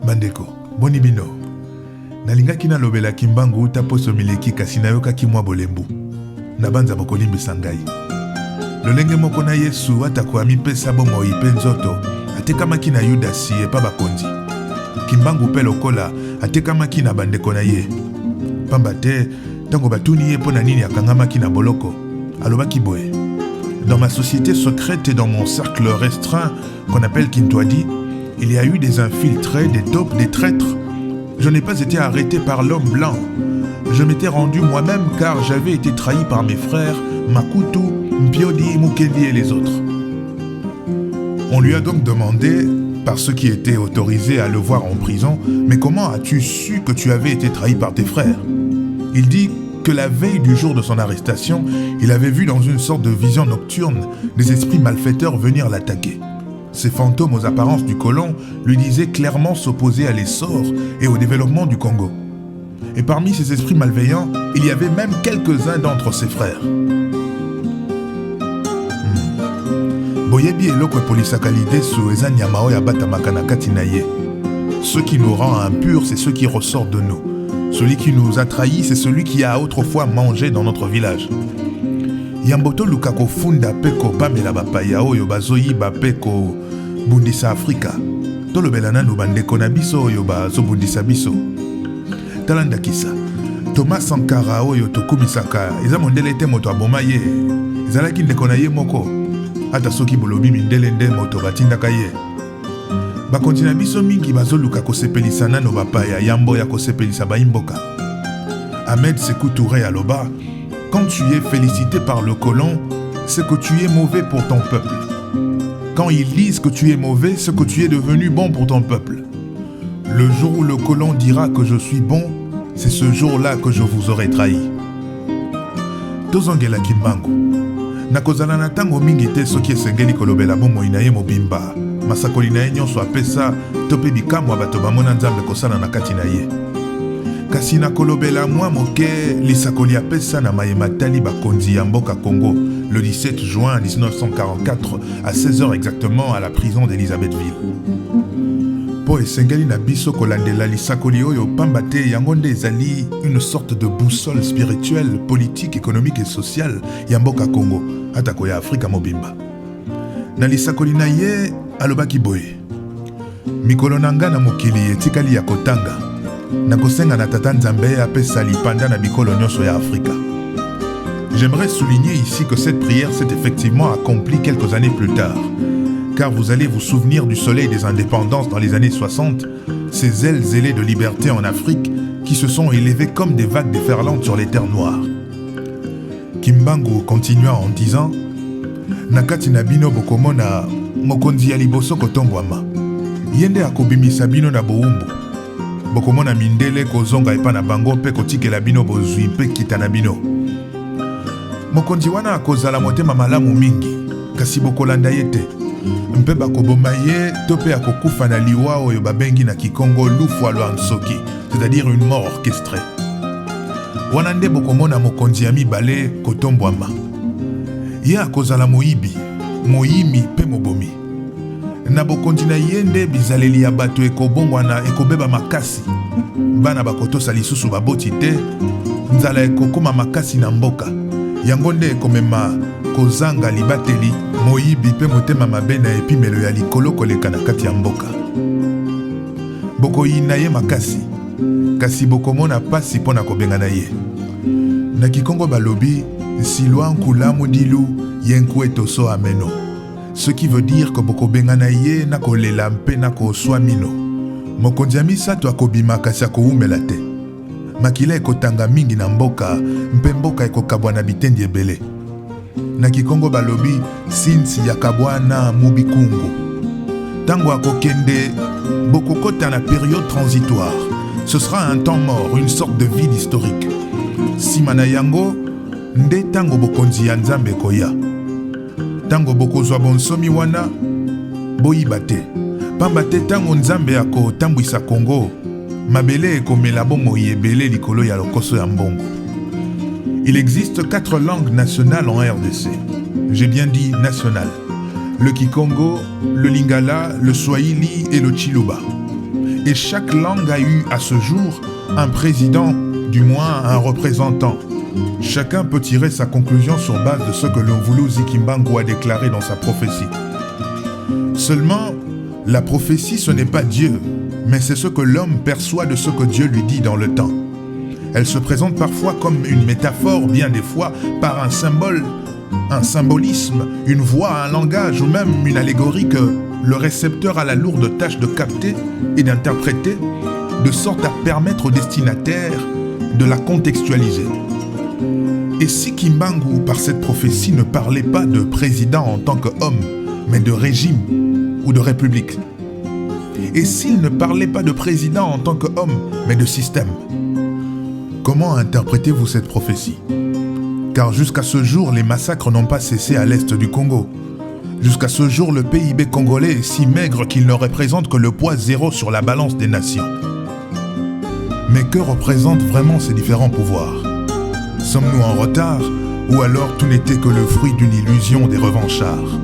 Bandeko, boni bino. Nalingaki na lobela kimbangu uta poso mileki kasi nayokaki mwa bolembu. Nabanza bokolimbisa ngai. Lolenge moko na Yesu atako amipesa bomoi mpe nzoto atekamaki na Yudasi epa bakonzi. Kimbangu mpe lokola atekamaki na bandeko na ye. Pamba te tango batuni ye mpo na nini akangamaki na boloko. Alobaki boye. Dans ma société secrète et dans mon cercle restreint qu'on appelle Kintwadi, il y a eu des infiltrés, des taupes, des traîtres. Je n'ai pas été arrêté par l'homme blanc. Je m'étais rendu moi-même car j'avais été trahi par mes frères Makutu, Mpiodi, Mukendi et les autres. On lui a donc demandé, par ceux qui étaient autorisés à le voir en prison, mais comment as-tu su que tu avais été trahi par tes frères? Il dit que la veille du jour de son arrestation, il avait vu dans une sorte de vision nocturne des esprits malfaiteurs venir l'attaquer. Ces fantômes aux apparences du colon lui disaient clairement s'opposer à l'essor et au développement du Congo. Et parmi ces esprits malveillants, il y avait même quelques-uns d'entre ses frères. Boyebi eloko polisakalide sou eza nyama oyo abatamaka na kati na ye. Ce qui nous rend impurs, c'est ce qui ressort de nous. Celui qui nous a trahis, c'est celui qui a autrefois mangé dans notre village. Yamboto lukako funda peko pamela bapaya oyo bazoyi bapeko bundisa Afrika. Tolobela nanu bandeko na biso oyo bazobundisa biso. Talanda kisa. Thomas Sankara oyo tokumisaka eza mondele te moto aboma ye. Ezalaki ndeko na ye moko. Ata soki bolobi mindele nde moto batindaka ye. Bakonzi na biso mingi bazoluka kosepelisa nano bapaya yambo ya kosepelisa baimboka. Ahmed Sékou Touré aloba, quand tu es félicité par le colon, c'est que tu es mauvais pour ton peuple. Quand ils disent que tu es mauvais, c'est que tu es devenu bon pour ton peuple. Le jour où le colon dira que je suis bon, c'est ce jour-là que je vous aurai trahi. Tozongela kimbangu. Nakozala na tango mingi te soki esengeli kolobela bomoi na ye mobimba. Masakoli na ye nyonso apesa tope bikamwa bato bamona nzambe kosala na kati na ye. Kasi nakolobela mwa moke lisakoli apesa na mayema tali bakonzi ya mboka Congo le 17 juin 1944 à 16h exactement à la prison d'Elisabethville. Po esengeli na biso kolandela lisakoli oyo pamba te yango nde ezali une sorte de boussole spirituelle, politique, économique et sociale ya mboka Congo atako ya Afrika mobimba. Na lisakoli na ye alobaki boye. Mikolo nanga na mokili etikali ya kotanga. Nakosenga na tata Nzambe apesa lipanda na bikolo nyonso ya Afrika. J'aimerais souligner ici que cette prière s'est effectivement accomplie quelques années plus tard. Car vous allez vous souvenir du soleil des indépendances dans les années 60, ces ailes ailées de liberté en Afrique qui se sont élevées comme des vagues déferlantes sur les terres noires. Kimbangu continua en disant Nakati na bino bokomona mokonzi ya liboso kotombwama. Yende akobimisa bino na boumbu. Bokomona mindele kozonga epa na bango pe kotikela bino bozwi pe kita na bino. Mokonzi wana akozala motema malamu mingi, kasi bokolanda ye te. Mpe bakoboma ye to pe akokufa na liwa oyo babengi na Kikongo lufu alwa nsoki, c'est-à-dire une mort orchestrée. Wana nde bokomona mokonzi ya mibale kotombwama. Ye akozala moyibi, moyimi pe mobomi. Na bokonzi na ye nde bizaleli ya bato ekobongwana ekobeba makasi. Bana bakotosa lisusu baboti te, nzala ekokoma makasi na mboka. Yango nde ekomema kozanga libateli, moyibi pe motema mabe na epimelo ya likolo koleka na kati ya mboka. Bokoyi na ye makasi, kasi bokomona pasi pona kobenga na ye. Na Kikongo balobi, silwa nkula mudilu yenku etoso ameno. Ce qui veut dire que bokobenga na ye na kolela mpe na koswa mino. Mokonzi ya misato akobima kasi akoumela te. Makila ekotanga mingi na mboka, mpe mboka ekokabwa na bitendi ebele. Na Kikongo balobi, sinsi yakabwana mubikungu. Tango akokende, bokokota na période transitoire. Ce sera un temps mort, une sorte de vide historique. Simana yango, nde tango bokonzi ya Nzambe koya. Tango bokozwa bonsomi wana, boyiba te. Pamba te tango Nzambe ako tambwisa Congo, mabele ekomela bomoi ebele likolo ya lokoso ya mbongo. Il existe 4 langues nationales en RDC. J'ai bien dit nationales. le Kikongo, le Lingala, le Swahili et le Chiluba. Et chaque langue a eu à ce jour un président, du moins un représentant. Chacun peut tirer sa conclusion sur base de ce que Mvulu Kimbangu a déclaré dans sa prophétie. Seulement, la prophétie ce n'est pas Dieu, mais c'est ce que l'homme perçoit de ce que Dieu lui dit dans le temps. Elle se présente parfois comme une métaphore, bien des fois par un symbole, un symbolisme, une voix, un langage ou même une allégorie que le récepteur a la lourde tâche de capter et d'interpréter, de sorte à permettre au destinataire de la contextualiser. Et si Kimbangu, par cette prophétie, ne parlait pas de président en tant qu'homme, mais de régime ou de république? Et s'il ne parlait pas de président en tant qu'homme, mais de système? Comment interprétez-vous cette prophétie? Car jusqu'à ce jour, les massacres n'ont pas cessé à l'est du Congo. Jusqu'à ce jour, le PIB congolais est si maigre qu'il ne représente que le poids zéro sur la balance des nations. Mais que représentent vraiment ces différents pouvoirs? Sommes-nous en retard ou alors tout n'était que le fruit d'une illusion des revanchards?